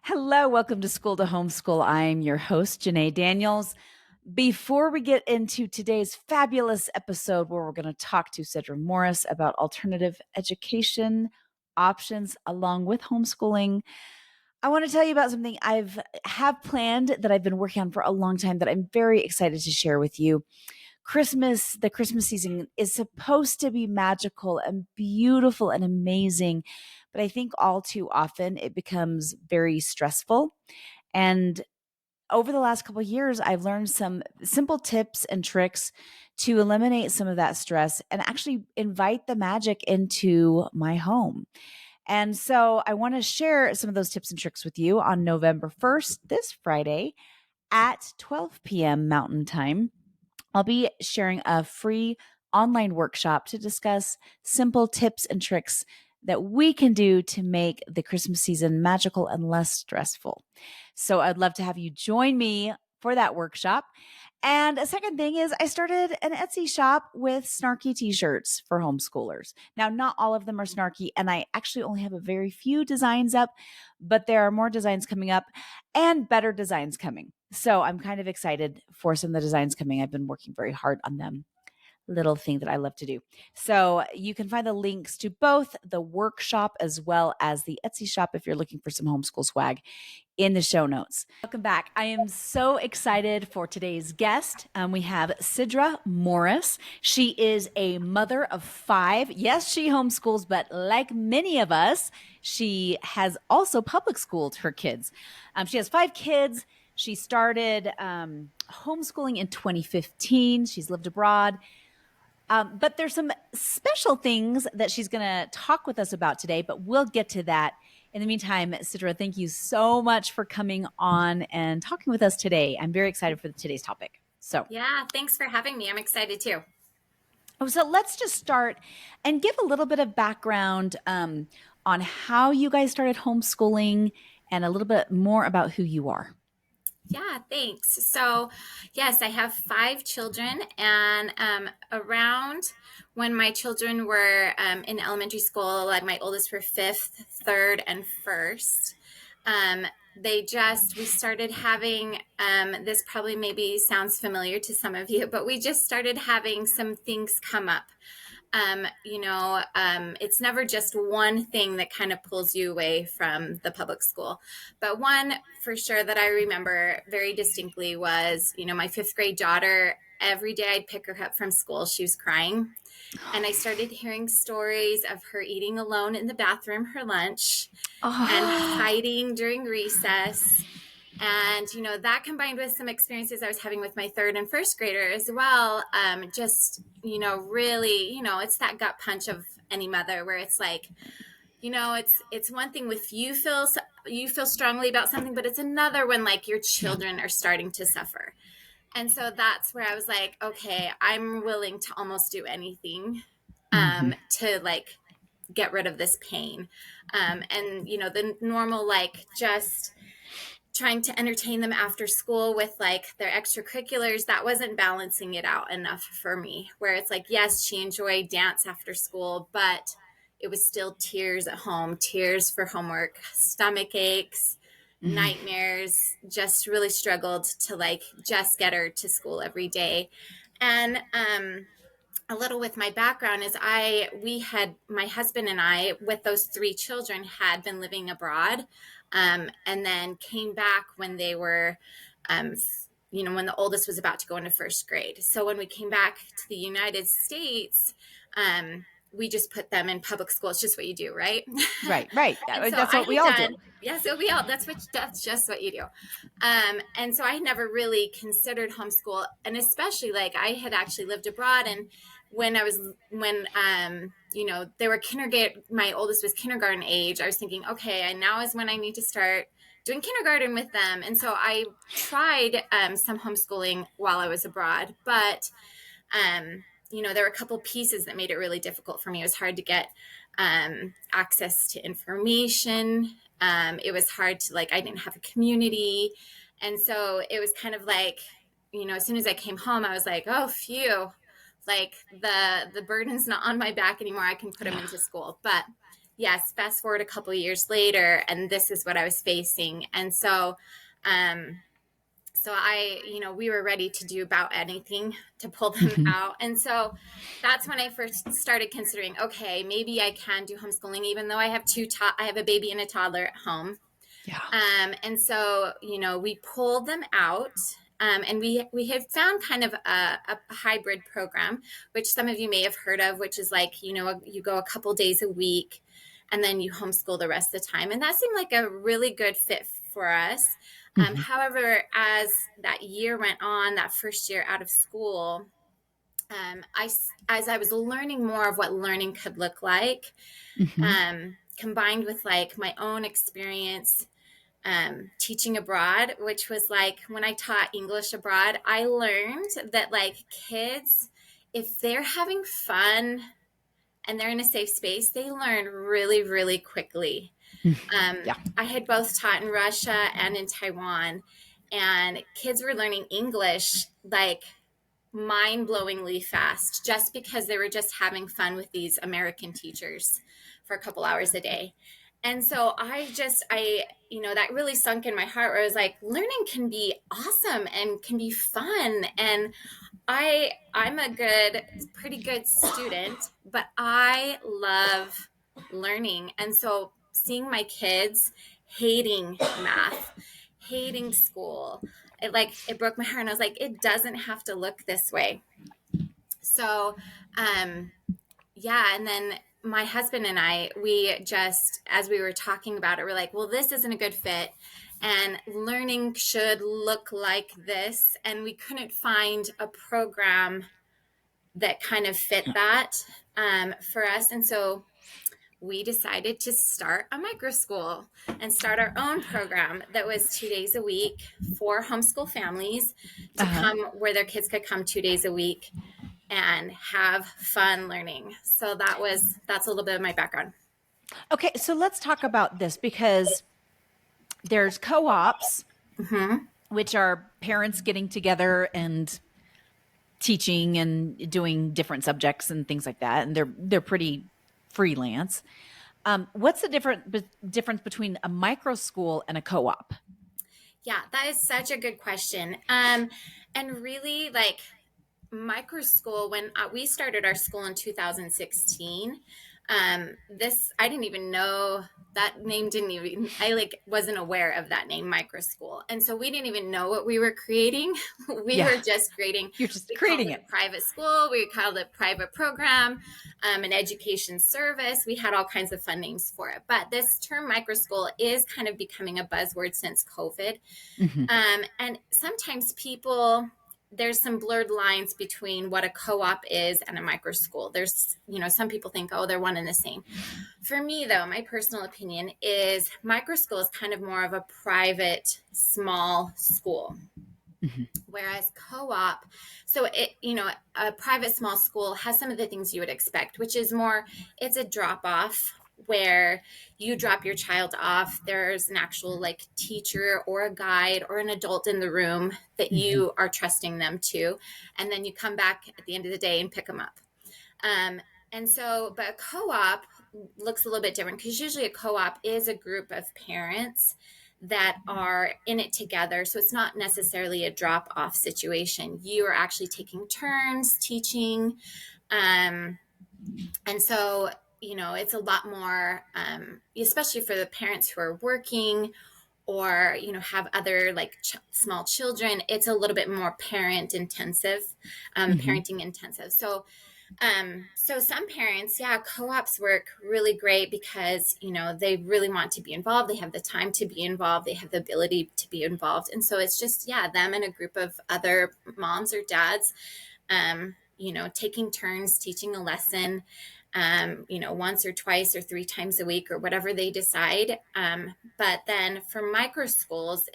Hello, welcome to School to Homeschool. I'm your host, Janae Daniels. Before we get into today's fabulous episode where we're going to talk to Sidra Morris about alternative education options along with homeschooling, I want to tell you about something have planned that I've been working on for a long time that I'm very excited to share with you. The Christmas season is supposed to be magical and beautiful and amazing, but I think all too often it becomes very stressful. And over the last couple of years, I've learned some simple tips and tricks to eliminate some of that stress and actually invite the magic into my home. And so I want to share some of those tips and tricks with you on November 1st, this Friday at 12 p.m. Mountain Time. I'll be sharing a free online workshop to discuss simple tips and tricks that we can do to make the Christmas season magical and less stressful. So I'd love to have you join me for that workshop. And a second thing is I started an Etsy shop with snarky t-shirts for homeschoolers. Now, not all of them are snarky, and I actually only have a very few designs up, but there are more designs coming up and better designs coming. So I'm kind of excited for some of the designs coming. I've been working very hard on them. Little thing that I love to do. So you can find the links to both the workshop as well as the Etsy shop if you're looking for some homeschool swag in the show notes. Welcome back. I am so excited for today's guest. We have Sidra Morris. She is a mother of 5. Yes, she homeschools, but like many of us, she has also public schooled her kids. She has 5 kids. She started homeschooling in 2015. She's lived abroad. But there's some special things that she's going to talk with us about today, but we'll get to that. In the meantime, Sidra, thank you so much for coming on and talking with us today. I'm very excited for today's topic. Yeah, thanks for having me. I'm excited too. So let's just start and give a little bit of background on how you guys started homeschooling and a little bit more about who you are. Yeah, thanks. So, yes, I have 5 children, and around when my children were in elementary school, like my oldest were 5th, 3rd, and 1st. We started having, this probably maybe sounds familiar to some of you, but we just started having some things come up. It's never just one thing that kind of pulls you away from the public school. But one for sure that I remember very distinctly was, my 5th grade daughter, every day I'd pick her up from school, she was crying. And I started hearing stories of her eating alone in the bathroom, her lunch, and hiding during recess. And, that combined with some experiences I was having with my 3rd and 1st grader as well, really, it's that gut punch of any mother where it's like, it's one thing if you feel strongly about something, but it's another when like your children are starting to suffer. And so that's where I was like, okay, I'm willing to almost do anything to like get rid of this pain. The normal, like just trying to entertain them after school with like their extracurriculars, that wasn't balancing it out enough for me, where it's like, yes, she enjoyed dance after school, but it was still tears at home, tears for homework, stomach aches, nightmares, just really struggled to like just get her to school every day. And a little with my background is my husband and I, with those 3 children, had been living abroad, and then came back when they were, when the oldest was about to go into 1st grade. So when we came back to the United States, we just put them in public school. It's just what you do, right? Right. That's what we all do. Yeah, so that's just what you do. And so I had never really considered homeschool, and especially like I had actually lived abroad, and when they were kindergarten, my oldest was kindergarten age, I was thinking, okay, and now is when I need to start doing kindergarten with them. And so I tried some homeschooling while I was abroad, but there were a couple pieces that made it really difficult for me. It was hard to get access to information. It was hard to I didn't have a community. And so it was kind of like, as soon as I came home, I was like, oh, phew, like the burden's not on my back anymore. I can put them into school. But yes, fast forward a couple years later, and this is what I was facing. And so, um, we were ready to do about anything to pull them Hmm. out. And so that's when I first started considering, okay, maybe I can do homeschooling, even though I have I have a baby and a toddler at home. Yeah. And so, we pulled them out. And we had found kind of a hybrid program, which some of you may have heard of, which is like, you go a couple days a week and then you homeschool the rest of the time. And that seemed like a really good fit for us. Hmm. However, as that year went on, that first year out of school, as I was learning more of what learning could look like, Hmm. combined with like my own experience teaching abroad, which was like when I taught English abroad, I learned that like kids, if they're having fun and they're in a safe space, they learn really, really quickly. Yeah. I had both taught in Russia and in Taiwan, and kids were learning English like mind-blowingly fast just because they were just having fun with these American teachers for a couple hours a day. And so that really sunk in my heart where I was like, learning can be awesome and can be fun. And I'm a pretty good student, but I love learning. And so seeing my kids hating math, hating school, it broke my heart. And I was like, it doesn't have to look this way. So, yeah. And then my husband and I, we just, as we were talking about it, we're like, well, this isn't a good fit. And learning should look like this. And we couldn't find a program that kind of fit that for us. And so we decided to start a micro school and start our own program that was 2 days a week for homeschool families to Uh-huh. come where their kids could come 2 days a week and have fun learning. So that's a little bit of my background. Okay, so let's talk about this because there's co-ops, Mm-hmm. which are parents getting together and teaching and doing different subjects and things like that, and they're pretty freelance. What's the difference between a micro school and a co-op? Yeah, that is such a good question. And really, like micro school, when we started our school in 2016, this I didn't even know that name. Didn't even I like wasn't aware of that name, micro school, and so we didn't even know what we were creating. We Yeah, were just creating. you're just We called creating it it. a private school. We called it private program, an education service. We had all kinds of fun names for it. But this term micro school is kind of becoming a buzzword since COVID. Hmm. And sometimes there's some blurred lines between what a co-op is and a micro school. There's, some people think, oh, they're one and the same. For me, though, my personal opinion is micro school is kind of more of a private, small school. Hmm. Whereas co-op, so a private small school has some of the things you would expect, which is more, it's a drop off where you drop your child off. There's an actual like teacher or a guide or an adult in the room that Hmm. you are trusting them to. And then you come back at the end of the day and pick them up. Um, but a co-op looks a little bit different because usually a co-op is a group of parents that are in it together. So it's not necessarily a drop off situation. You are actually taking turns teaching. Um, and so, it's a lot more, especially for the parents who are working or, have other like small children, it's a little bit more Hmm. parenting intensive. So some parents, yeah, co-ops work really great because, they really want to be involved. They have the time to be involved. They have the ability to be involved. And so it's just, yeah, them and a group of other moms or dads, taking turns teaching a lesson, once or twice or 3 times a week or whatever they decide. But then for micro schools,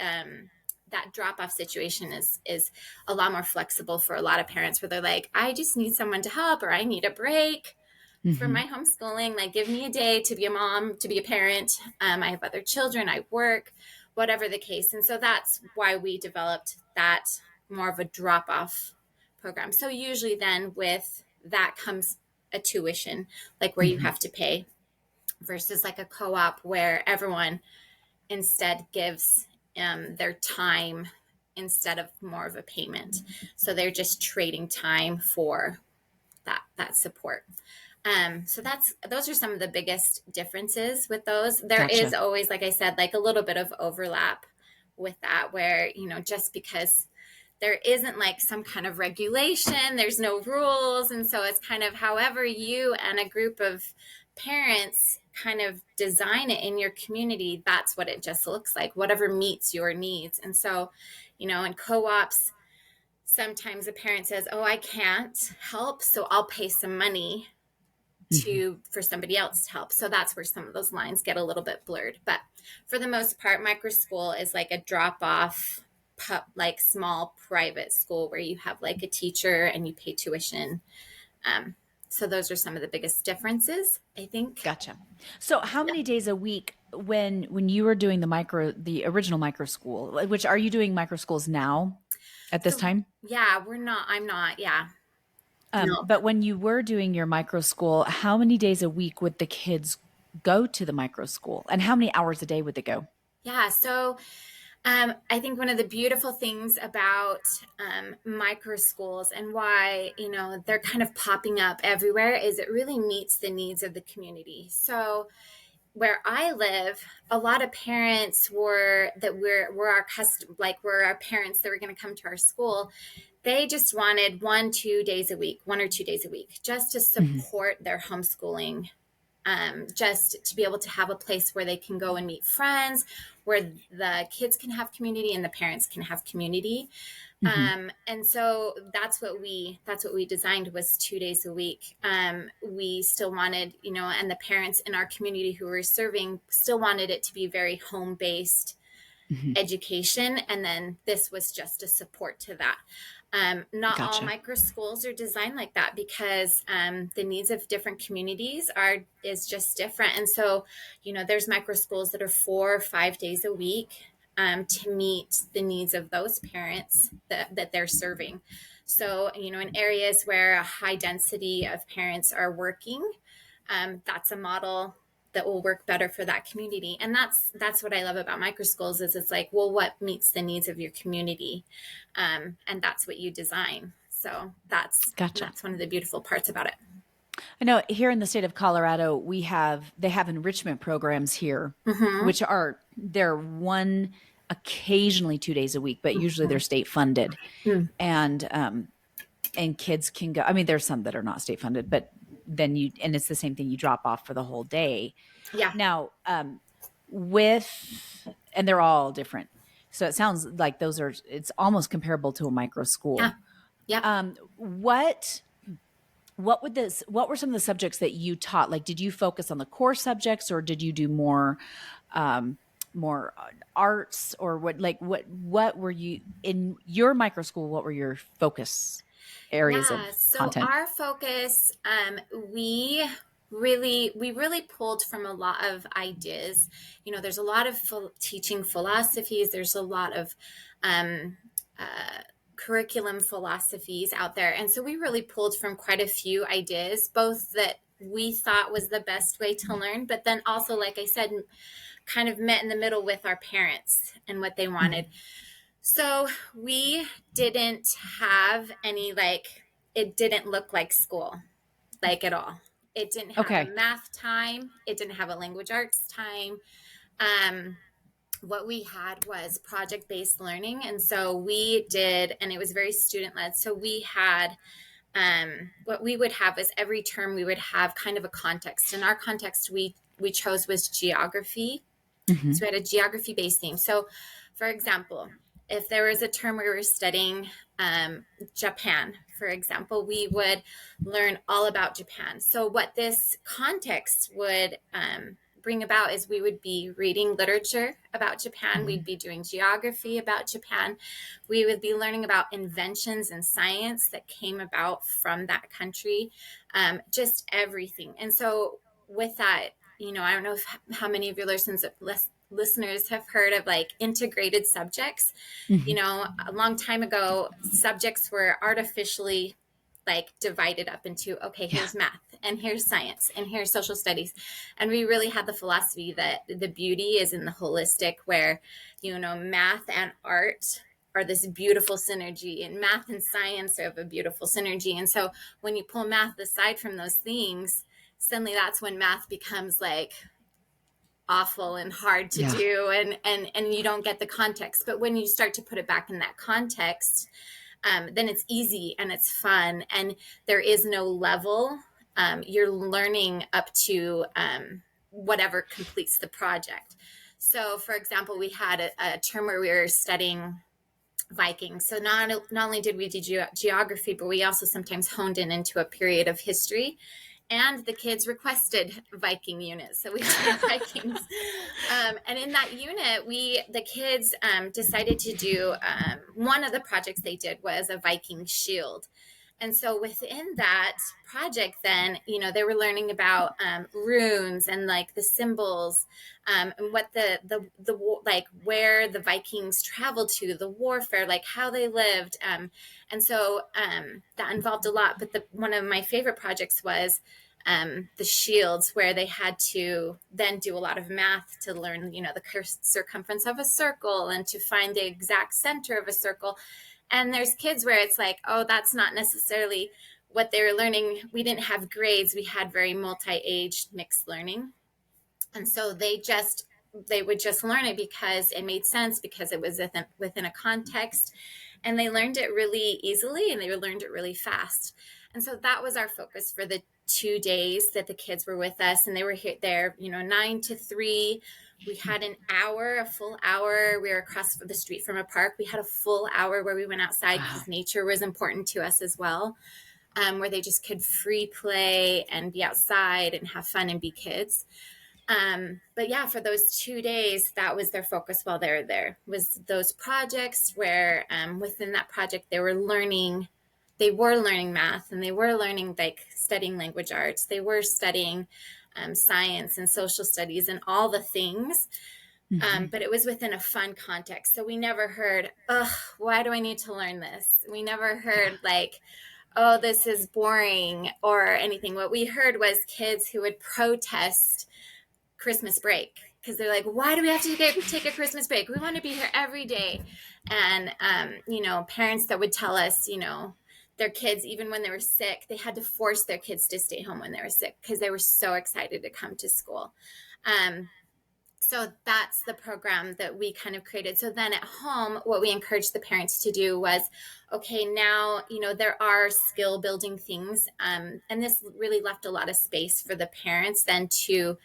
that drop off situation is a lot more flexible for a lot of parents where they're like, I just need someone to help or I need a break for Hmm. my homeschooling. Like, give me a day to be a mom, to be a parent. I have other children, I work, whatever the case. And so that's why we developed that more of a drop off program. So usually then with that comes a tuition, like where you Hmm. have to pay. versus like a co-op where everyone instead gives their time instead of more of a payment. So they're just trading time for that support. So those are some of the biggest differences with those. There is Gotcha. always, like I said, like a little bit of overlap with that, where just because there isn't like some kind of regulation, there's no rules, and so it's kind of however you and a group of parents kind of design it in your community, that's what it just looks like, whatever meets your needs. And so in co-ops, sometimes a parent says, oh, I can't help, so I'll pay some money Mhm. for somebody else to help. So that's where some of those lines get a little bit blurred. But for the most part, micro school is like a drop off, like small private school where you have like a teacher and you pay tuition. Um, so those are some of the biggest differences, I think. Gotcha. So how Yeah. many days a week when you were doing the original micro school, which are you doing micro schools now at this So time? yeah, I'm not. Yeah. No. But when you were doing your micro school, how many days a week would the kids go to the micro school, and how many hours a day would they go? Yeah. So I think one of the beautiful things about micro schools and why, they're kind of popping up everywhere is it really meets the needs of the community. So where I live, a lot of parents were our custom, like were our parents that were going to come to our school. They just wanted 1 or 2 days a week, 1 or 2 days a week, just to Mhm. support their homeschooling, just to be able to have a place where they can go and meet friends, where the kids can have community and the parents can have community. Mhm. And so that's what we designed, was 2 days a week. We still wanted, and the parents in our community who were serving still wanted it to be very home based Mhm. education. And then this was just a support to that. Not all Gotcha. micro schools are designed like that, because the needs of different communities is just different. And so, there's micro schools that are 4 or 5 days a week, to meet the needs of those parents that they're serving. So, in areas where a high density of parents are working, that's a model that will work better for that community. And that's what I love about micro schools, is it's like, well, what meets the needs of your community, and that's what you design. So Gotcha. that's one of the beautiful parts about it. I know here in the state of Colorado, they have enrichment programs here, Mm-hmm. which they're one occasionally 2 days a week, but usually they're state funded, Mm-hmm. and kids can go. I mean, there's some that are not state funded, but and it's the same thing. You drop off for the whole day. Yeah. Now, and they're all different. So it sounds like it's almost comparable to a micro Yeah. school. Yep. What were some of the subjects that you taught? Like, did you focus on the core subjects, or did you do um, more arts, or what were you in your micro school? What were your focus areas Yeah. of So content? our focus, we really pulled from a lot of ideas. There's a lot of teaching philosophies. There's a lot of um, curriculum philosophies out there, and so we really pulled from quite a few ideas, both that we thought was the best way to learn, but then also, like I said, kind of met in the middle with our parents and what they wanted. Mhm. So we didn't have any, like, it didn't look like school, like at all. It didn't have a Okay. math time. It didn't have a language arts time. Um, what we had was project based learning. And so we did, and it was very student led. So we had, what we would have is every term we would have kind of a context. And our context we chose was geography. Hmm. So we had a geography based theme. So, for example, if there was a term we were studying, Japan, for example, we would learn all about Japan. So, what this context would bring about is we would be reading literature about Japan, we'd Hmm. be doing geography about Japan, we would be learning about inventions and science that came about from that country, just everything. And so, with that, I don't know how many of your listeners have heard of like integrated subjects. Hmm. A long time ago, subjects were artificially like divided up into, okay, Yeah. here's math and here's science, and here's social studies. And we really had the philosophy that the beauty is in the holistic, where, math and art are this beautiful synergy, and math and science have a beautiful synergy. And so when you pull math aside from those things, suddenly that's when math becomes like awful and hard to Yeah. do, and you don't get the context. But when you start to put it back in that context, then it's easy and it's fun, and there is no level. You're learning up to whatever completes the project. So for example, we had a term where we were studying Viking. So not only did we do geography, but we also sometimes honed in into a period of history. And the kids requested Viking units, so we did Vikings. And in that unit, the kids decided to do one of the projects they did was a Viking shield. And so within that project, then, they were learning about runes and like the symbols, and what the like where the Vikings traveled to, the warfare, like how they lived. And so that involved a lot. But one of my favorite projects was the shields, where they had to then do a lot of math to learn, the circumference of a circle and to find the exact center of a circle. And there's kids where it's like, oh, that's not necessarily what they were learning. We didn't have grades. We had very multi-aged mixed learning. And so they would just learn it because it made sense, because it was within a context. And they learned it really easily, and they learned it really fast. And so that was our focus for the 2 days that the kids were with us. And they were there, 9 to 3. We had a full hour. We were across the street from a park. We had a full hour where we went outside, because nature was important to us as well, where they just could free play and be outside and have fun and be kids. But yeah, for those 2 days, that was their focus while they were there, was those projects where within that project, they were learning math, and they were learning, like, studying language arts. They were studying science and social studies and all the things. But it was within a fun context. So we never heard, ugh, why do I need to learn this? We never heard like, oh, this is boring or anything. What we heard was kids who would protest Christmas break, because they're like, why do we have to take a Christmas break? We want to be here every day. And, parents that would tell us, their kids, even when they were sick, they had to force their kids to stay home when they were sick, because they were so excited to come to school. So that's the program that we kind of created. So then at home, what we encouraged the parents to do was, okay, now, there are skill building things. And this really left a lot of space for the parents then to,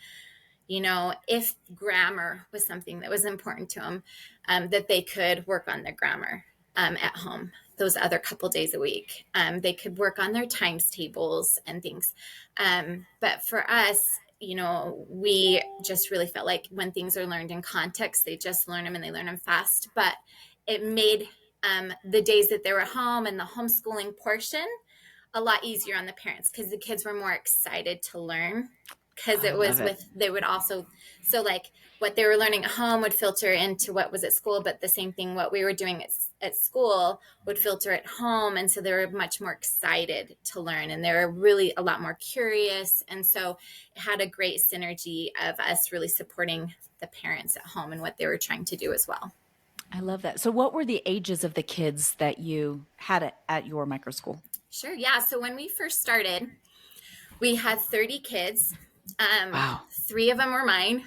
if grammar was something that was important to them, that they could work on their grammar at home those other couple days a week. They could work on their times tables and things. But for us, we just really felt like when things are learned in context, they just learn them, and they learn them fast. But it made the days that they were home and the homeschooling portion a lot easier on the parents, because the kids were more excited to learn, because it was they would also, so like what they were learning at home would filter into what was at school, but the same thing, what we were doing at school would filter at home. And so they were much more excited to learn, and they were really a lot more curious. And so it had a great synergy of us really supporting the parents at home and what they were trying to do as well. I love that. So what were the ages of the kids that you had at your micro school? Sure. Yeah. So when we first started, we had 30 kids. Wow. 3 of them were mine.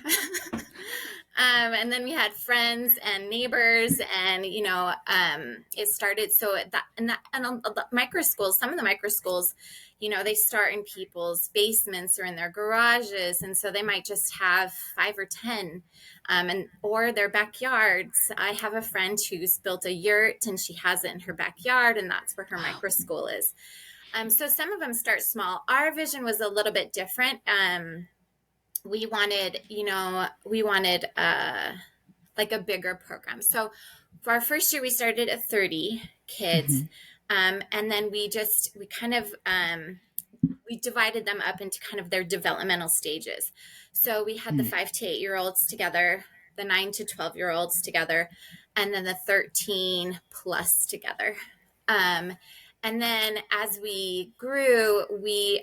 And then we had friends and neighbors, and, it started. So and the micro schools, some of the micro schools, they start in people's basements or in their garages. And so they might just have 5 or 10, or their backyards. I have a friend who's built a yurt, and she has it in her backyard, and that's where her micro school is. So some of them start small. Our vision was a little bit different. We wanted like a bigger program. So for our first year, we started at 30 kids. And then we divided them up into kind of their developmental stages. So we had the 5 to 8-year-olds together, the 9 to 12-year-olds together, and then the 13 plus together. And then as we grew, we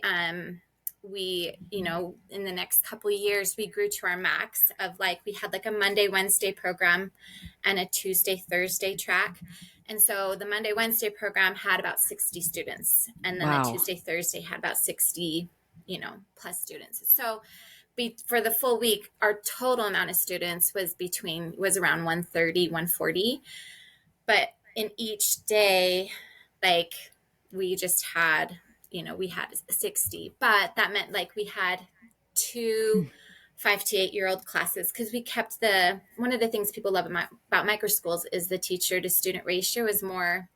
we, in the next couple of years, we grew to our max of like, we had like a Monday, Wednesday program and a Tuesday, Thursday track. And so the Monday, Wednesday program had about 60 students. And then the Wow. Tuesday, Thursday had about 60, plus students. So for the full week, our total amount of students was around 130, 140. But in each day, like we just had, we had 60, but that meant like we had two 5 to 8 year old classes, because we kept one of the things people love about micro schools is the teacher to student ratio is more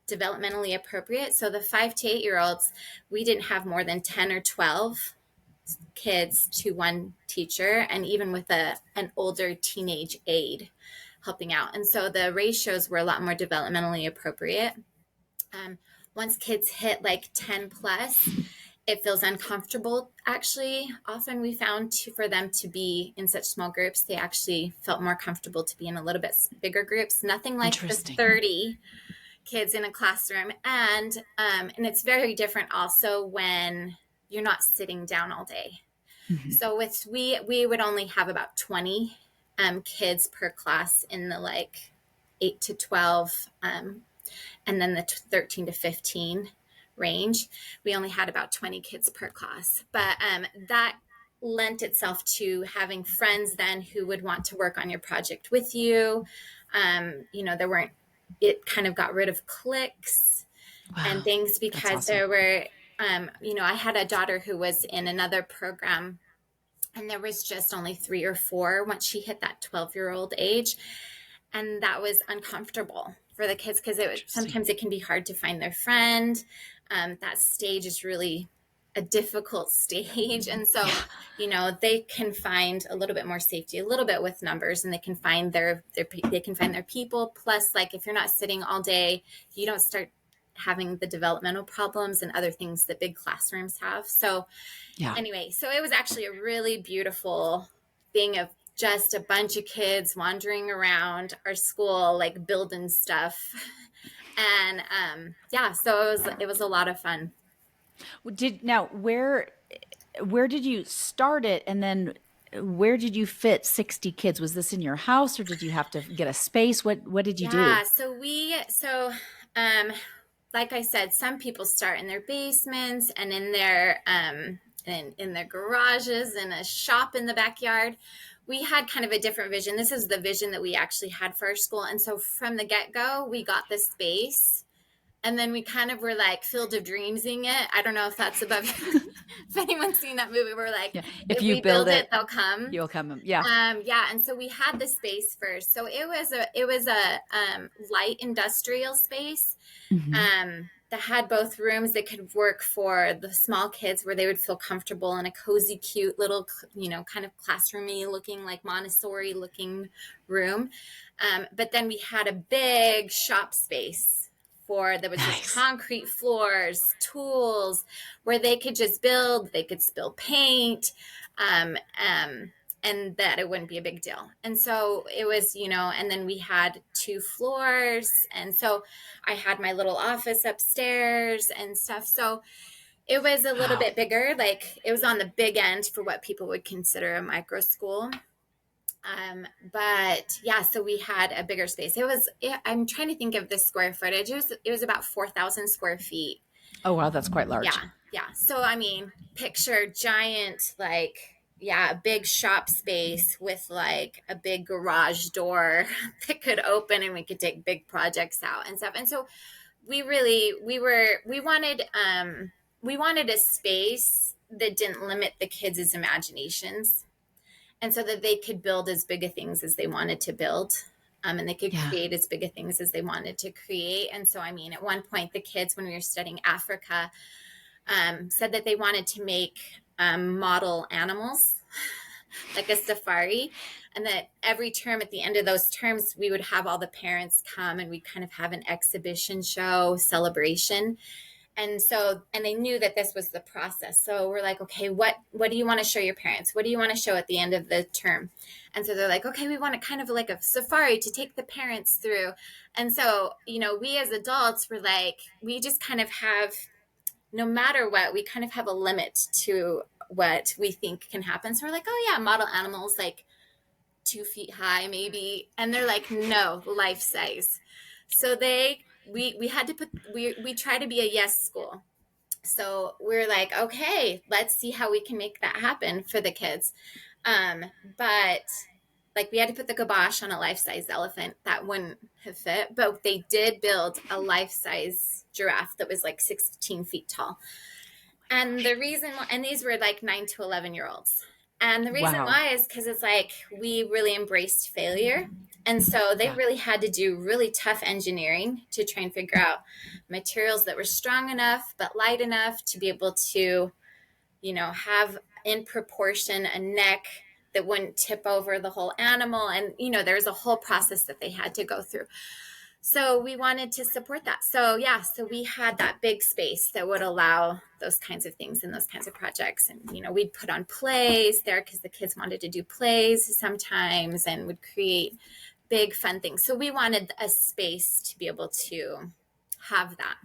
developmentally appropriate. So the 5 to 8 year olds, we didn't have more than 10 or 12 kids to one teacher, and even with an older teenage aide helping out. And so the ratios were a lot more developmentally appropriate. Once kids hit like 10 plus, it feels uncomfortable. Actually, often we found for them to be in such small groups, they actually felt more comfortable to be in a little bit bigger groups. Nothing like the 30 kids in a classroom. And it's very different also when you're not sitting down all day. Mm-hmm. So we would only have about 20 kids per class in the like 8 to 12 and then the 13 to 15 range. We only had about 20 kids per class. But that lent itself to having friends then who would want to work on your project with you. It kind of got rid of cliques and things, because awesome. There were, I had a daughter who was in another program, and there was just only 3 or 4 once she hit that 12-year-old age. And that was uncomfortable for the kids, because sometimes it can be hard to find their friend. That stage is really a difficult stage. And so, they can find a little bit more safety, a little bit with numbers, and they can find their people. Plus, like, if you're not sitting all day, you don't start having the developmental problems and other things that big classrooms have. So anyway, so it was actually a really beautiful thing of just a bunch of kids wandering around our school, like building stuff. And so it was a lot of fun. Where did you start it, and then where did you fit 60 kids? Was this in your house, or did you have to get a space? What did you do? Yeah, like I said, some people start in their basements and in their in their garages and a shop in the backyard. We had kind of a different vision. This is the vision that we actually had for our school. And so from the get-go, we got this space, and then we kind of were like Field of Dreamsing it. I don't know if that's above if anyone's seen that movie. We're like, if we build it, they'll come. You'll come. Yeah. And so we had the space first. So it was a light industrial space. Mm-hmm. That had both rooms that could work for the small kids, where they would feel comfortable in a cozy, cute little, kind of classroomy looking, like Montessori looking room. But then we had a big shop space that was just concrete floors, tools, where they could just build, they could spill paint, and that it wouldn't be a big deal. And so it was, and then we had 2 floors. And so I had my little office upstairs and stuff. So it was a little bit bigger. Like, it was on the big end for what people would consider a micro school. But yeah, so we had a bigger space. I'm trying to think of the square footage. It was about 4,000 square feet. Oh, wow. That's quite large. Yeah. So, picture giant, like, a big shop space with like a big garage door that could open, and we could take big projects out and stuff. And so we wanted a space that didn't limit the kids' imaginations, and so that they could build as big of things as they wanted to build. And they could create as big of things as they wanted to create. And so, at one point, the kids, when we were studying Africa, said that they wanted to make model animals, like a safari, and that every term, at the end of those terms, we would have all the parents come, and we kind of have an exhibition show celebration. And they knew that this was the process. So we're like, okay, what do you want to show your parents? What do you want to show at the end of the term? And so they're like, okay, we want it kind of like a safari to take the parents through. And so, we as adults were like, we just kind of have, no matter what, we kind of have a limit to what we think can happen. So we're like, oh yeah, model animals like 2 feet high maybe, and they're like, no, life size. So we had to put we try to be a yes school. So we're like, okay, let's see how we can make that happen for the kids. But like we had to put the kibosh on a life-size elephant that wouldn't have fit, but they did build a life-size giraffe that was like 16 feet tall. And the reason, and these were like 9 to 11-year-olds. And the reason Wow. why is because it's like we really embraced failure. And so they Yeah. really had to do really tough engineering to try and figure out materials that were strong enough but light enough to be able to, have in proportion a neck that wouldn't tip over the whole animal. And, there's a whole process that they had to go through. So we wanted to support that. So yeah, so we had that big space that would allow those kinds of things and those kinds of projects. And, we'd put on plays there because the kids wanted to do plays sometimes and would create big fun things. So we wanted a space to be able to have that.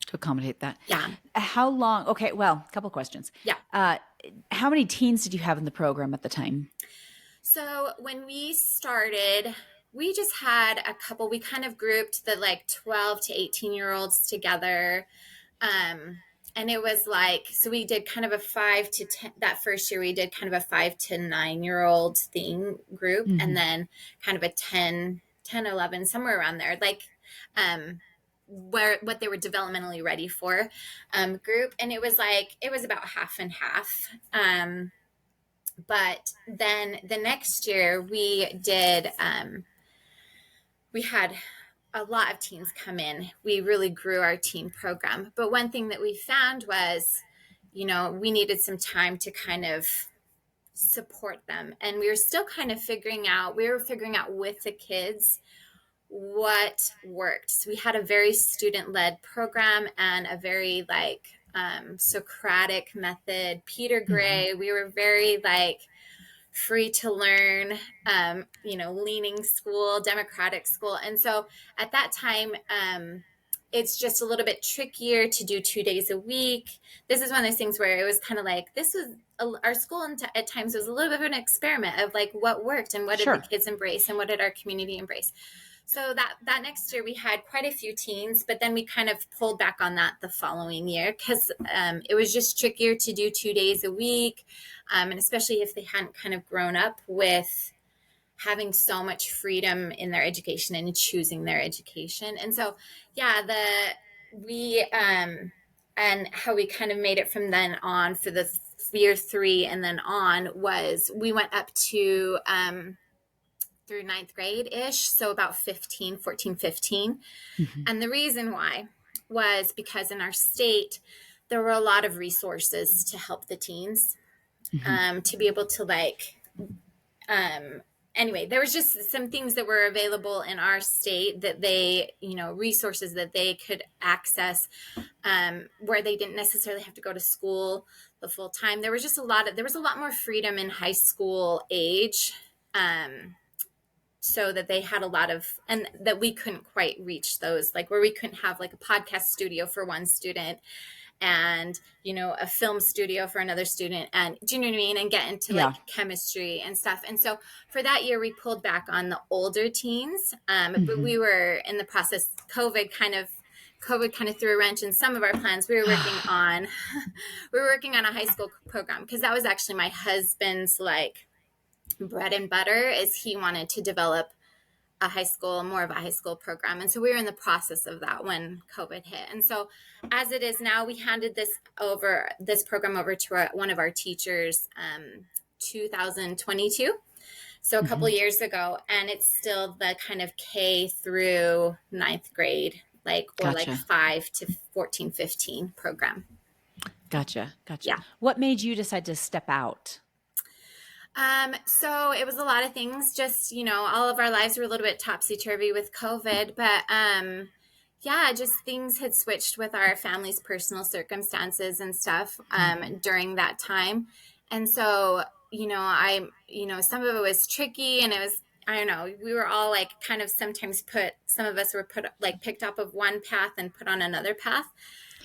To accommodate that. Yeah. How long? Okay. Well, a couple questions. Yeah. How many teens did you have in the program at the time? So when we started, we just had a couple, we kind of grouped the like 12 to 18-year-olds together. And it was like, so we did kind of a 5 to 10, that first year we did kind of a 5 to 9-year-old thing group, and then kind of a 10, 11, somewhere around there, like, what they were developmentally ready for, group. And it was about half and half. But then the next year we did, we had a lot of teens come in. We really grew our teen program. But one thing that we found was, we needed some time to kind of support them. And we were still kind of figuring out with the kids what worked. So we had a very student-led program and a very like Socratic method, Peter Gray. We were very like free to learn, leaning school, democratic school. And so at that time, it's just a little bit trickier to do 2 days a week. This is one of those things where it was kind of like, our school at times was a little bit of an experiment of like what worked and what did the kids embrace and what did our community embrace. So that next year we had quite a few teens, but then we kind of pulled back on that the following year because it was just trickier to do 2 days a week. And especially if they hadn't kind of grown up with having so much freedom in their education and choosing their education. And so, yeah, and how we kind of made it from then on for the year 3 and then on was we went up to, through 9th grade ish. So about 15. And the reason why was because in our state, there were a lot of resources to help the teens, to be able to like, anyway, there was just some things that were available in our state that they, resources that they could access, where they didn't necessarily have to go to school the full time. There was just there was a lot more freedom in high school age, so that they had a lot of, and that we couldn't quite reach those, like where we couldn't have like a podcast studio for one student and, a film studio for another student. And do you know what I mean? And get into like chemistry and stuff. And so for that year, we pulled back on the older teens. But we were in the process, COVID kind of threw a wrench in some of our plans. We were working on a high school program because that was actually my husband's like bread and butter, is he wanted to develop more of a high school program. And so we were in the process of that when COVID hit. And so as it is now, we handed this program over to one of our teachers, 2022. So a couple years ago, and it's still the kind of K through 9th grade, like 5 to 14, 15 program. Gotcha. Yeah. What made you decide to step out? So it was a lot of things, just, all of our lives were a little bit topsy-turvy with COVID, but, yeah, just things had switched with our family's personal circumstances and stuff, during that time. And so, some of it was tricky, and it was, I don't know, we were all like kind of sometimes some of us were picked up of one path and put on another path.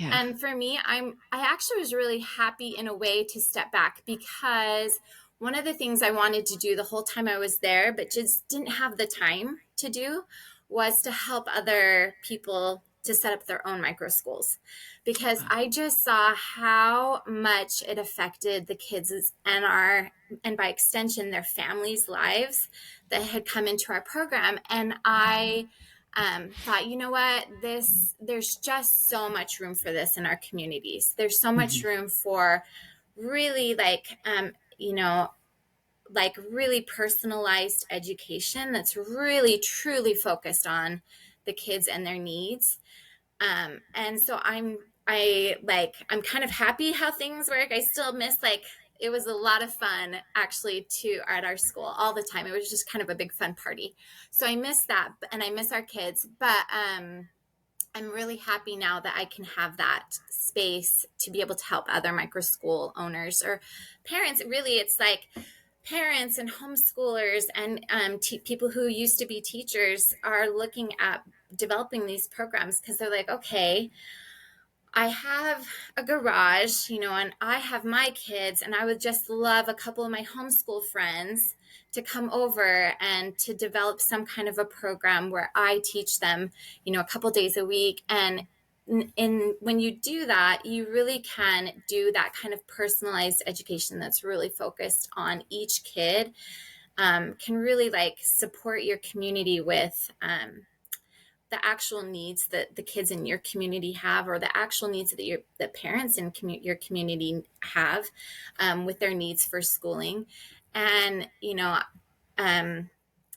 Yeah. And for me, I actually was really happy in a way to step back, because one of the things I wanted to do the whole time I was there, but just didn't have the time to do, was to help other people to set up their own micro schools, because I just saw how much it affected the kids and by extension their families' lives that had come into our program. And I thought, you know what, there's just so much room for this in our communities. There's so much Mhm. room for really like really personalized education that's really truly focused on the kids and their needs. And so I'm kind of happy how things work. I still miss, like, it was a lot of fun actually to at our school all the time. It was just kind of a big fun party. So I miss that, and I miss our kids. But I'm really happy now that I can have that space to be able to help other micro school owners or parents. Really, it's like parents and homeschoolers and people who used to be teachers are looking at developing these programs, because they're like, okay, I have a garage, and I have my kids, and I would just love a couple of my homeschool friends to come over and to develop some kind of a program where I teach them, a couple days a week. And when you do that, you really can do that kind of personalized education that's really focused on each kid, can really like support your community with the actual needs that the kids in your community have, or the actual needs that the parents in your community have, with their needs for schooling. And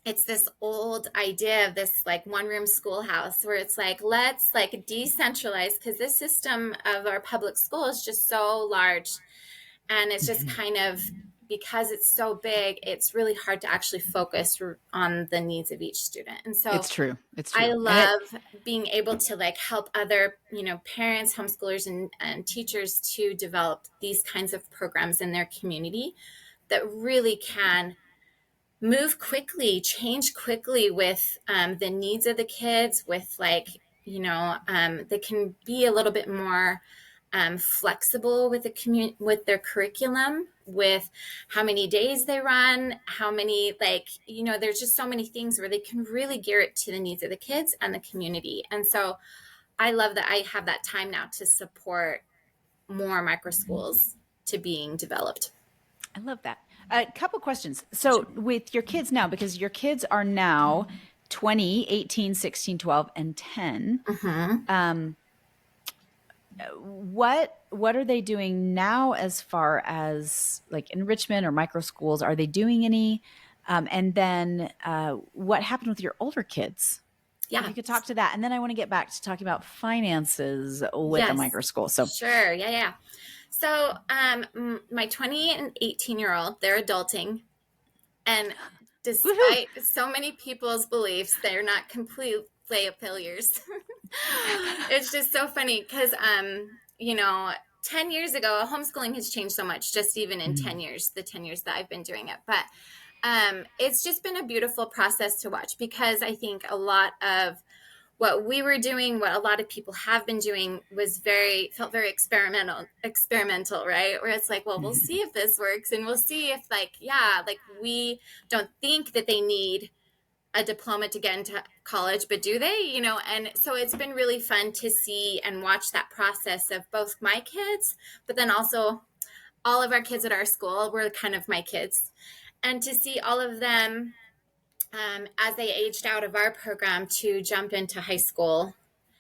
it's this old idea of this like one room schoolhouse, where it's like, let's like decentralize, because this system of our public school is just so large, and it's just Mhm. kind of, because it's so big, it's really hard to actually focus on the needs of each student. And so It's true. It's I true. And it love being able to like help other, parents, homeschoolers, and teachers to develop these kinds of programs in their community that really can move quickly, change quickly with the needs of the kids, with like, they can be a little bit more flexible with with their curriculum, with how many days they run, how many, like, there's just so many things where they can really gear it to the needs of the kids and the community. And so I love that I have that time now to support more micro schools to being developed. I love that. A couple questions. So with your kids now, because your kids are now 20, 18, 16, 12, and 10. Mm-hmm. Um, what are they doing now as far as like enrichment or micro schools? Are they doing any? And then what happened with your older kids? If Yeah. you could talk to that. And then I want to get back to talking about finances with a Yes. micro school. So Sure. Yeah. Yeah. So, my 20 and 18-year-old, they're adulting. And woohoo. despite so many people's beliefs, they're not complete failures. It's just so funny because, 10 years ago, homeschooling has changed so much, just even in 10 Mm. years, the 10 years that I've been doing it. But it's just been a beautiful process to watch, because I think a lot of what we were doing, what a lot of people have been doing, felt very experimental, right? Where it's like, well, we'll Mhm. see if this works, and we'll see if, like, yeah, like, we don't think that they need a diploma to get into college, but do they, And so it's been really fun to see and watch that process of both my kids, but then also all of our kids at our school were kind of my kids, and to see all of them, as they aged out of our program, to jump into high school,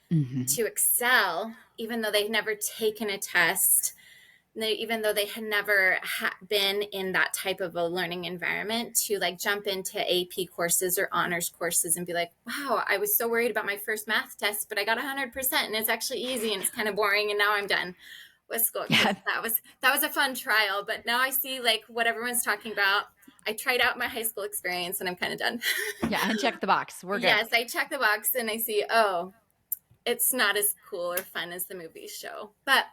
Mhm. to excel, even though they've never taken a test, even though they had never been in that type of a learning environment, to like jump into AP courses or honors courses and be like, wow, I was so worried about my first math test, but I got 100%, and it's actually easy, and it's kind of boring, and now I'm done with school, because Yeah. that was a fun trial. But now I see like what everyone's talking about. I tried out my high school experience, and I'm kind of done. Yeah. And check the box. We're good. Yes, I check the box and I see, oh, it's not as cool or fun as the movies show. But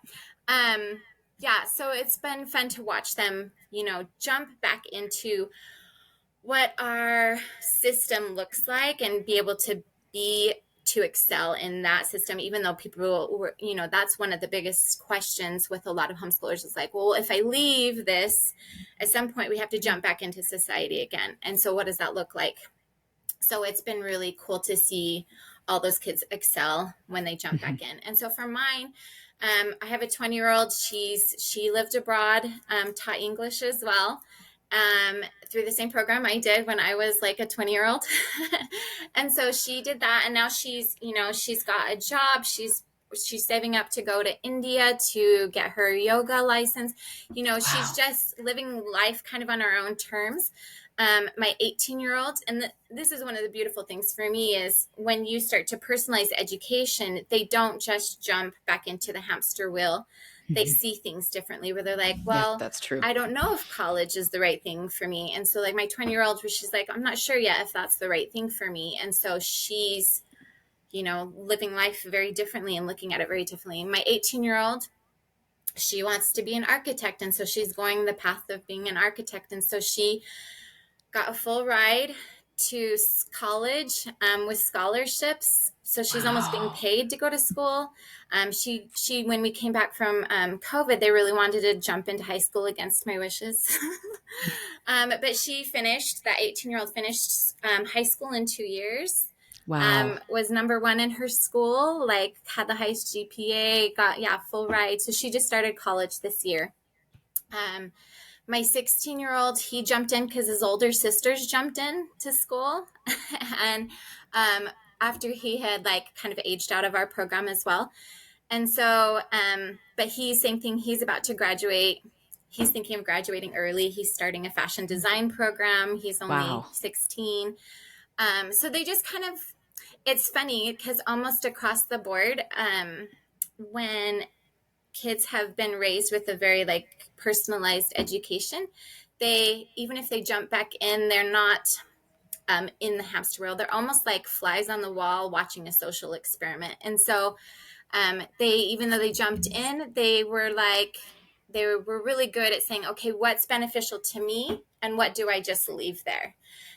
yeah, so it's been fun to watch them, jump back into what our system looks like, and be able to be to excel in that system, even though people were, that's one of the biggest questions with a lot of homeschoolers is like, well, if I leave this, at some point we have to jump back into society again. And so what does that look like? So it's been really cool to see all those kids excel when they jump back in. And so for mine, I have a 20-year-old. She lived abroad, taught English as well, through the same program I did when I was like a 20-year-old. And so she did that, and now she's got a job. She's saving up to go to India to get her yoga license. She's just living life kind of on her own terms. My 18-year-old, and this is one of the beautiful things for me, is when you start to personalize education, they don't just jump back into the hamster wheel. They see things differently, where they're like, well, that's true. I don't know if college is the right thing for me. And so like my 20-year-old, where she's like, I'm not sure yet if that's the right thing for me. And so she's, living life very differently and looking at it very differently. My 18-year-old, she wants to be an architect. And so she's going the path of being an architect. And so she got a full ride to college with scholarships. So she's almost being paid to go to school. She when we came back from COVID, they really wanted to jump into high school against my wishes. But she finished, that 18-year-old finished high school in 2 years. Wow. Was number one in her school, like had the highest GPA, got full ride. So she just started college this year. My 16-year-old, he jumped in because his older sisters jumped in to school. And after he had like kind of aged out of our program as well. And so, but same thing, he's about to graduate. He's thinking of graduating early. He's starting a fashion design program. He's only 16. So they just kind of, it's funny because almost across the board, when kids have been raised with a very like personalized education, even if they jump back in, they're not in the hamster wheel. They're almost like flies on the wall watching a social experiment. And so even though they jumped in, they were really good at saying, okay, what's beneficial to me and what do I just leave there?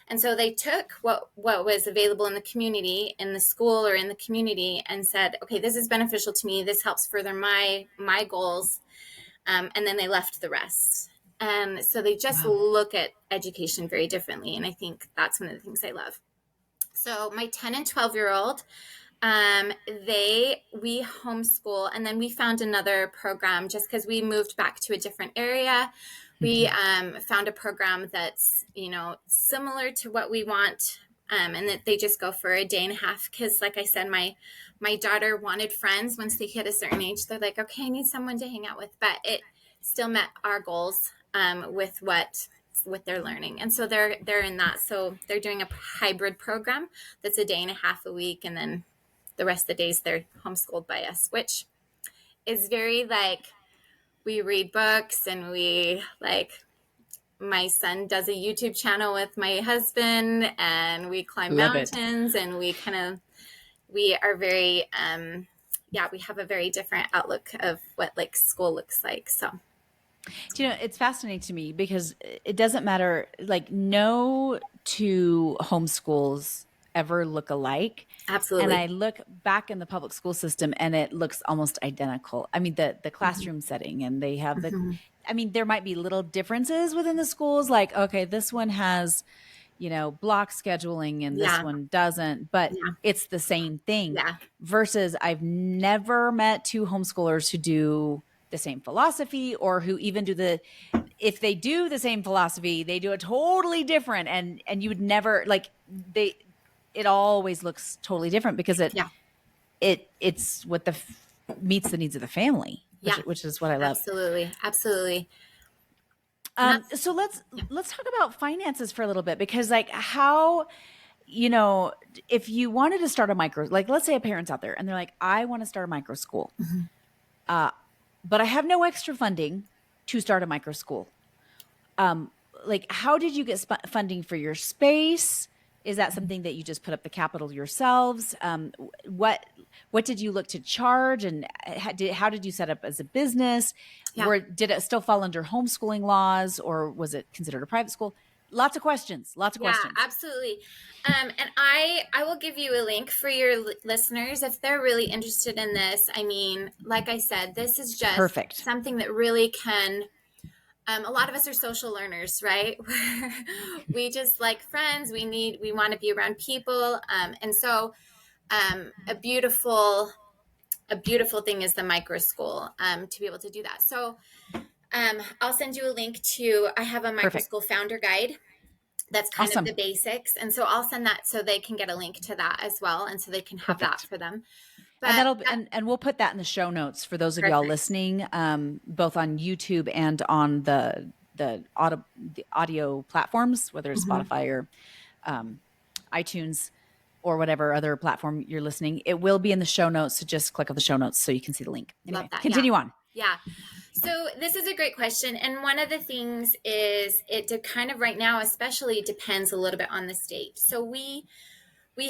And so they took what was available in the community, in the school or in the community, and said, okay, this is beneficial to me. This helps further my goals. And then they left the rest. And so they just look at education very differently. And I think that's one of the things I love. So my 10 and 12-year-old, we homeschool, and then we found another program just because we moved back to a different area. We found a program that's, similar to what we want, and that they just go for a day and a half. Because like I said, my daughter wanted friends once they hit a certain age. They're like, okay, I need someone to hang out with. But it still met our goals with what they're learning. And so they're in that. So they're doing a hybrid program that's a day and a half a week. And then the rest of the days they're homeschooled by us, which is very like, we read books, and my son does a YouTube channel with my husband, and we climb mountains, and we are very, we have a very different outlook of what like school looks like. So, it's fascinating to me because it doesn't matter, like no two homeschools ever look alike. Absolutely. And I look back in the public school system and it looks almost identical. I mean, the classroom setting, and they have there might be little differences within the schools. Like, okay, this one has, block scheduling and this one doesn't, but it's the same thing. Yeah. Versus I've never met two homeschoolers who do the same philosophy, or who even if they do the same philosophy, they do it totally different. And you would never it always looks totally different because it's what meets the needs of the family, which is what I love. Absolutely. Absolutely. So let's talk about finances for a little bit, because like how, if you wanted to start a micro, like let's say a parent's out there and they're like, I want to start a micro school, but I have no extra funding to start a micro school. Like how did you get funding for your space? Is that something that you just put up the capital yourselves? What did you look to charge, and how did you set up as a business? Or did it still fall under homeschooling laws, or was it considered a private school? Lots of questions. Lots of Yeah, questions. absolutely. And I will give you a link for your listeners if they're really interested in this. I mean, like I said, this is just Perfect. something that really can. A lot of us are social learners, right? We just like friends. We want to be around people, and so a beautiful thing is the micro school to be able to do that. So I'll send you a link to. I have a micro Perfect. school founder guide that's kind of the Awesome. basics. And so I'll send that so they can get a link to that as well. And so they can have that Perfect. for them. And But that, and we'll put that in the show notes for those of y'all perfect. listening, both on YouTube and on the audio platforms, whether it's Mm-hmm. Spotify or iTunes or whatever other platform you're listening. It will be in the show notes, so just click on the show notes so you can see the link. Love Anyway, that. Yeah. continue on. Yeah. So this is a great question. And one of the things is kind of right now, especially depends a little bit on the state. So we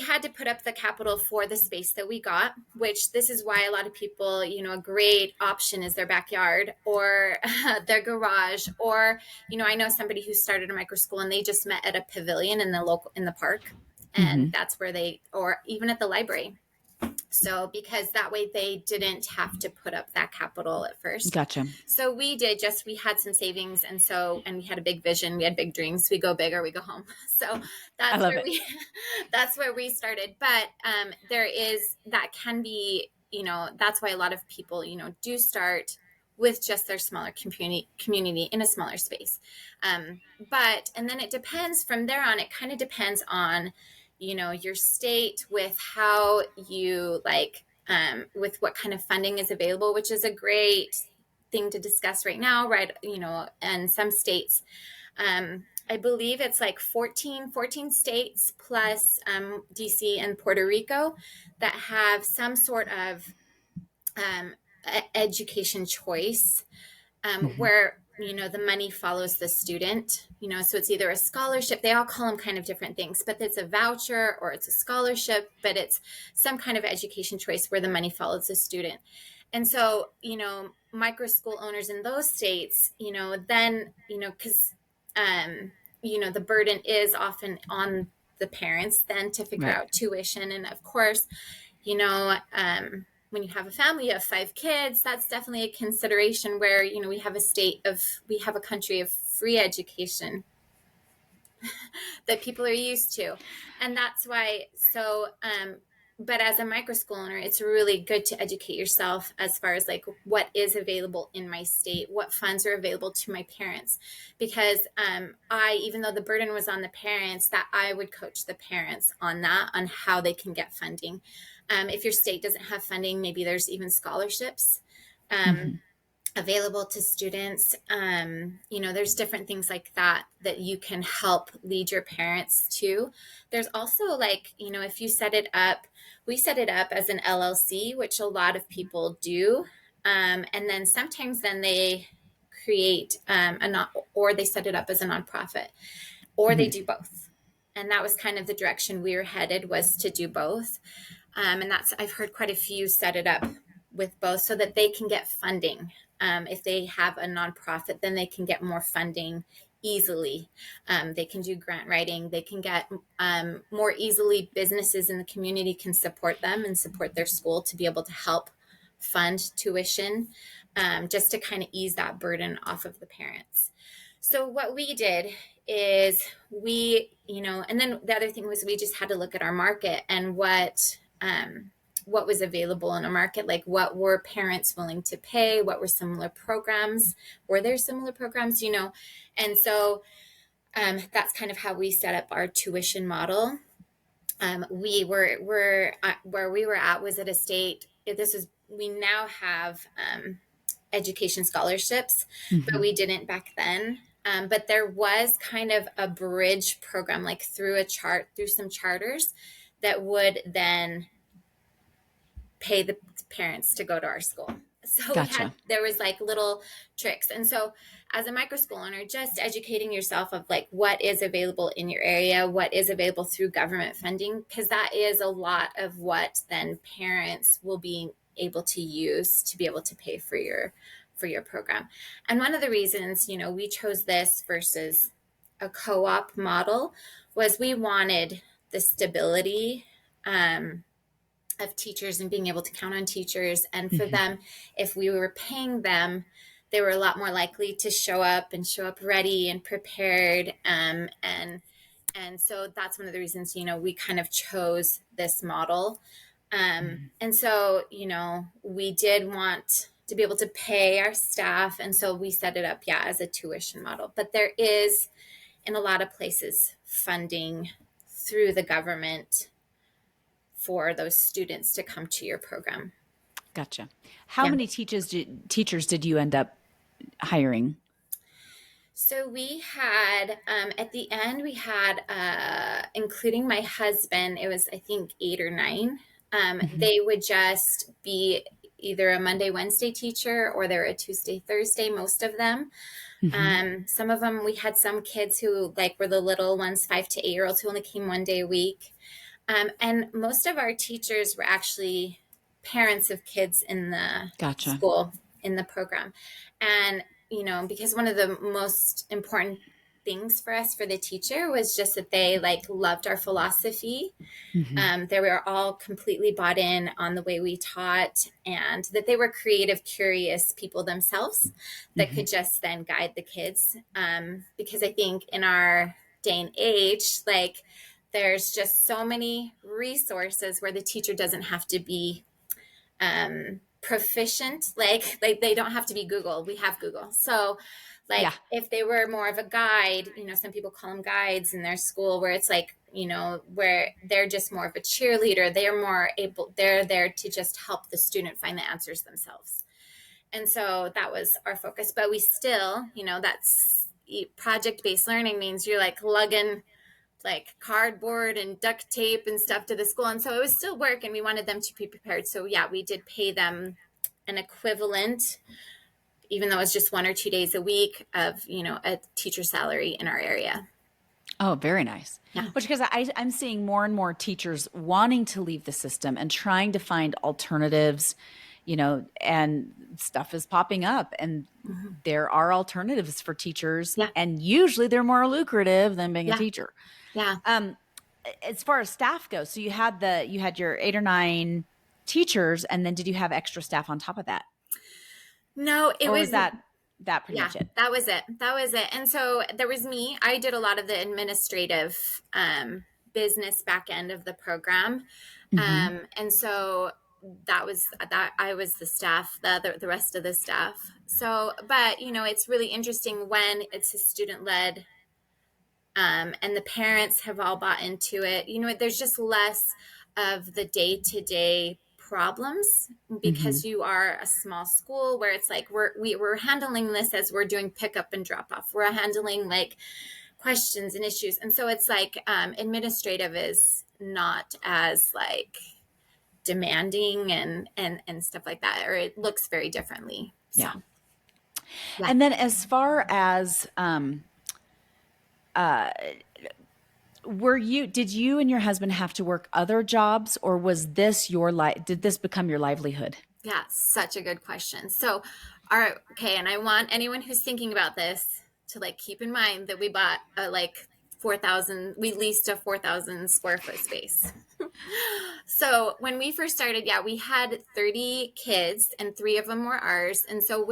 had to put up the capital for the space that we got, which this is why a lot of people, a great option is their backyard or their garage. Or, I know somebody who started a micro school and they just met at a pavilion in the park. And Mm-hmm. that's where or even at the library. So, because that way they didn't have to put up that capital at first. Gotcha. So we had some savings. And we had a big vision. We had big dreams. We go big or we go home. So I love it. that's where we started. But that can be, that's why a lot of people, do start with just their smaller community in a smaller space. And then it depends from there on, it kind of depends on, your state with how you with what kind of funding is available, which is a great thing to discuss right now, right? And some states, I believe it's like 14 states plus DC and Puerto Rico that have some sort of education choice Mm-hmm. where the money follows the student. So it's either a scholarship, they all call them kind of different things, but it's a voucher or it's a scholarship, but it's some kind of education choice where the money follows the student. And so micro school owners in those states, then because the burden is often on the parents then to figure Right. out tuition. And of course, when you have a family of 5 kids, that's definitely a consideration where, we have a country of free education that people are used to. And that's why, but as a micro school owner, it's really good to educate yourself as far as like what is available in my state, what funds are available to my parents. Because even though the burden was on the parents, that I would coach the parents on how they can get funding. If your state doesn't have funding, maybe there's even scholarships Mm-hmm. available to students. There's different things like that you can help lead your parents to. There's also if you set it up, we set it up as an LLC, which a lot of people do. And then sometimes they create or they set it up as a nonprofit, or they Mm-hmm. do both. And that was kind of the direction we were headed, was to do both. And I've heard quite a few set it up with both so that they can get funding. If they have a nonprofit, then they can get more funding easily. They can do grant writing. They can get more easily. Businesses in the community can support them and support their school to be able to help fund tuition, just to kind of ease that burden off of the parents. So what we did is and then the other thing was we just had to look at our market and what was available in a market, like what were parents willing to pay, what were similar programs, were there similar programs, and so that's kind of how we set up our tuition model. Where we were at was at a state. We now have education scholarships, but Mm-hmm. we didn't back then. But there was kind of a bridge program, like through some charters that would then pay the parents to go to our school. So Gotcha. there was like little tricks. And so as a micro school owner, just educating yourself of like what is available in your area, what is available through government funding, because that is a lot of what then parents will be able to use to be able to pay for your program. And one of the reasons, we chose this versus a co-op model was we wanted the stability of teachers and being able to count on teachers. And for Hmm. them, if we were paying them, they were a lot more likely to show up and show up ready and prepared. And so that's one of the reasons, we kind of chose this model. And so, we did want to be able to pay our staff. And so we set it up, as a tuition model. But there is, in a lot of places, funding through the government for those students to come to your program. Gotcha. How Yeah. many teachers did you end up hiring? So we had, at the end, we had, including my husband, it was, I think, 8 or 9. Hmm. They would just be either a Monday, Wednesday teacher, or they're a Tuesday, Thursday, most of them. Hmm. Some of them, we had some kids who were the little ones, 5 to 8 year olds, who only came one day a week. And most of our teachers were actually parents of kids in the Gotcha. school, in the program. And, because one of the most important things for us, for the teacher, was just that they loved our philosophy. Hmm. They were all completely bought in on the way we taught, and that they were creative, curious people themselves that Hmm. could just then guide the kids. Because I think in our day and age, there's just so many resources where the teacher doesn't have to be proficient. They don't have to be Google. We have Google. So Yeah. if they were more of a guide, some people call them guides in their school, where it's where they're just more of a cheerleader. They're there to just help the student find the answers themselves. And so that was our focus. But we still, that's project-based learning, means you're lugging cardboard and duct tape and stuff to the school. And so it was still work, and we wanted them to be prepared. So we did pay them an equivalent, even though it's just 1 or 2 days a week, of, a teacher salary in our area. Oh, very nice. Yeah. Which, because I'm seeing more and more teachers wanting to leave the system and trying to find alternatives, and stuff is popping up, and Mm-hmm. there are alternatives for teachers, Yeah. and usually they're more lucrative than being a Yeah. teacher. Yeah. Um, as far as staff goes, so you had your 8 or 9 teachers, and then did you have extra staff on top of that, No, it or was was, that pretty much it? that was it. That was it. And so there was me. I did a lot of the administrative business back end of the program. Hmm. And so that I was the staff, the rest of the staff. So, but it's really interesting when it's a student led, and the parents have all bought into it. There's just less of the day to day problems, Hmm. because you are a small school, where it's we're handling this as we're doing pickup and drop off. We're handling questions and issues, and so it's administrative is not as demanding and stuff like that, or it looks very differently. So Yeah. yeah. And then as far as uh, did you and your husband have to work other jobs, or was this did this become your livelihood? Yeah, such a good question. So, all right, okay, and I want anyone who's thinking about this to keep in mind that we bought a 4,000, we leased a 4,000 square foot space. So when we first started, we had 30 kids, and 3 of them were ours. And so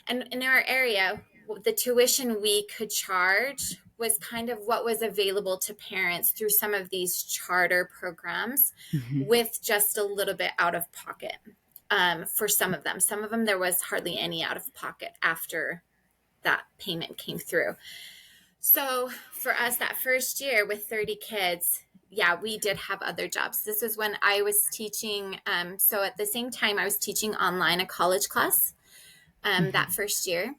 and in our area, the tuition we could charge was kind of what was available to parents through some of these charter programs, Hmm. with just a little bit out of pocket. For some of them. Some of them, there was hardly any out of pocket after that payment came through. So for us, that first year with 30 kids, we did have other jobs. This was when I was teaching. So at the same time, I was teaching online a college class Hmm. that first year.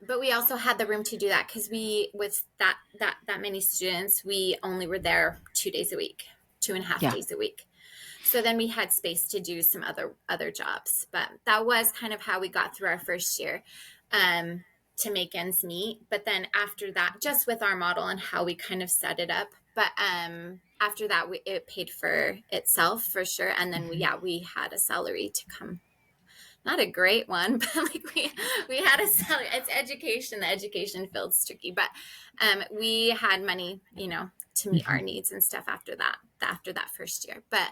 But we also had the room to do that, because with that many students, we only were there 2 days a week, 2.5 Yeah. days a week. So then we had space to do some other jobs. But that was kind of how we got through our first year, to make ends meet. But then after that, just with our model and how we kind of set it up, but after that, it paid for itself for sure. And then Hmm. we had a salary to come, not a great one, but like we had a salary. It's education. The education field's tricky, but we had money, to meet our needs and stuff after that first year. But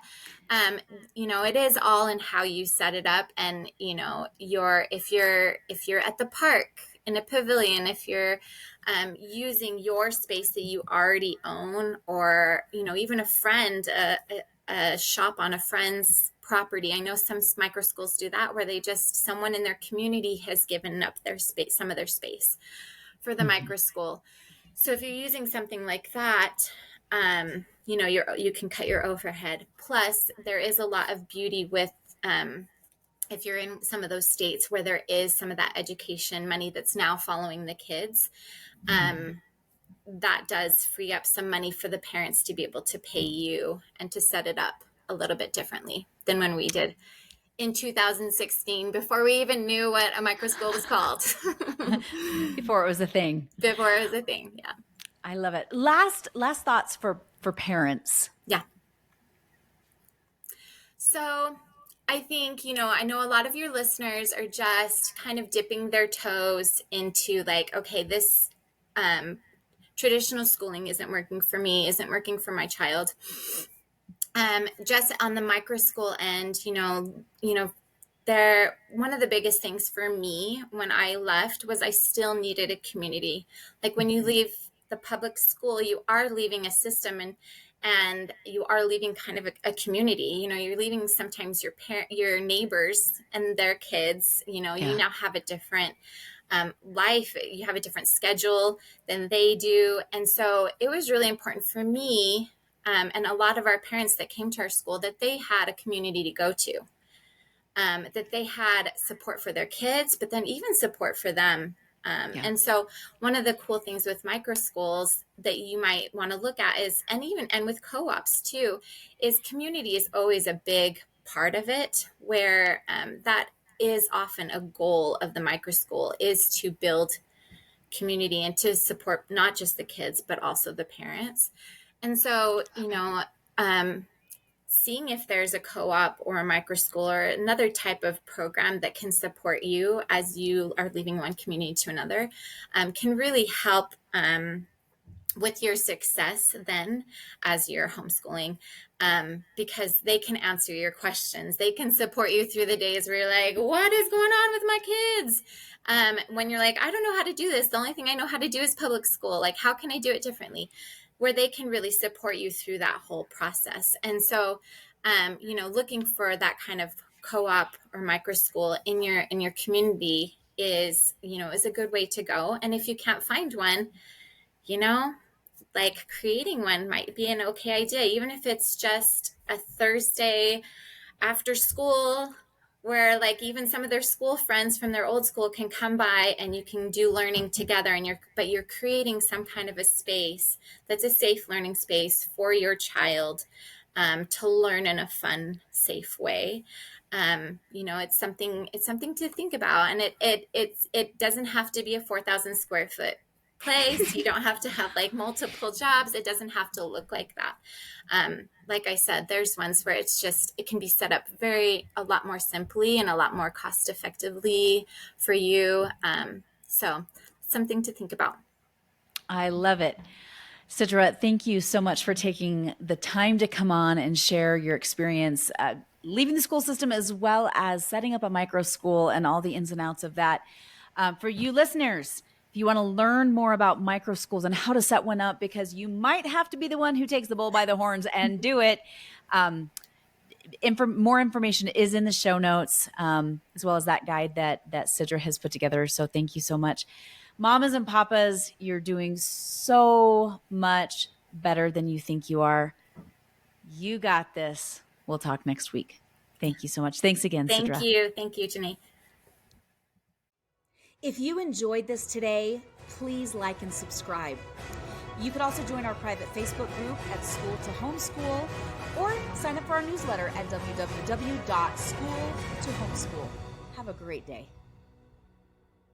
it is all in how you set it up, and if you're at the park in a pavilion, if you're using your space that you already own, or even a friend, a shop on a friend's property. I know some micro schools do that, where someone in their community has given up their space, some of their space for the micro school. So if you're using something like that, you can cut your overhead. Plus, there is a lot of beauty with if you're in some of those states where there is some of that education money that's now following the kids. That does free up some money for the parents to be able to pay you and to set it up a little bit differently than when we did in 2016, before we even knew what a micro school was called. Before it was a thing. Before it was a thing, yeah. I love it. Last thoughts for parents. Yeah. So I think, I know a lot of your listeners are just kind of dipping their toes into like, okay, this traditional schooling isn't working for me, isn't working for my child. Just on the micro school end, one of the biggest things for me when I left was I still needed a community. Like when you leave the public school, you are leaving a system and you are leaving kind of a community. You're leaving sometimes your neighbors and their kids. You now have a different life. You have a different schedule than they do. And so it was really important for me and a lot of our parents that came to our school that they had a community to go to, that they had support for their kids, but then even support for them. And so one of the cool things with micro schools that you might want to look at is, and with co-ops too, is community is always a big part of it, where that is often a goal of the micro school, is to build community and to support not just the kids, but also the parents. And so, seeing if there's a co-op or a micro school or another type of program that can support you as you are leaving one community to another can really help with your success then as you're homeschooling, because they can answer your questions. They can support you through the days where you're like, what is going on with my kids? When you're like, I don't know how to do this. The only thing I know how to do is public school. Like, how can I do it differently? Where they can really support you through that whole process. And so, looking for that kind of co-op or micro school in your community is a good way to go. And if you can't find one, like creating one might be an okay idea, even if it's just a Thursday after school where like even some of their school friends from their old school can come by and you can do learning together, but you're creating some kind of a space that's a safe learning space for your child to learn in a fun, safe way. It's something to think about, and it doesn't have to be a 4,000 square foot place. You don't have to have like multiple jobs. It doesn't have to look like that. Like I said, there's ones where it can be set up a lot more simply and a lot more cost effectively for you. So something to think about. I love it. Sidra, thank you so much for taking the time to come on and share your experience leaving the school system, as well as setting up a micro school and all the ins and outs of that. For you listeners, if you want to learn more about micro schools and how to set one up, because you might have to be the one who takes the bull by the horns and do it, more information is in the show notes, as well as that guide that Sidra has put together. So thank you so much. Mamas and papas, you're doing so much better than you think you are. You got this. We'll talk next week. Thank you so much. Thanks again, Sidra. Thank you. Thank you, Janae. If you enjoyed this today, please like and subscribe. You could also join our private Facebook group at School to Homeschool, or sign up for our newsletter at www.schooltohomeschool. Have a great day.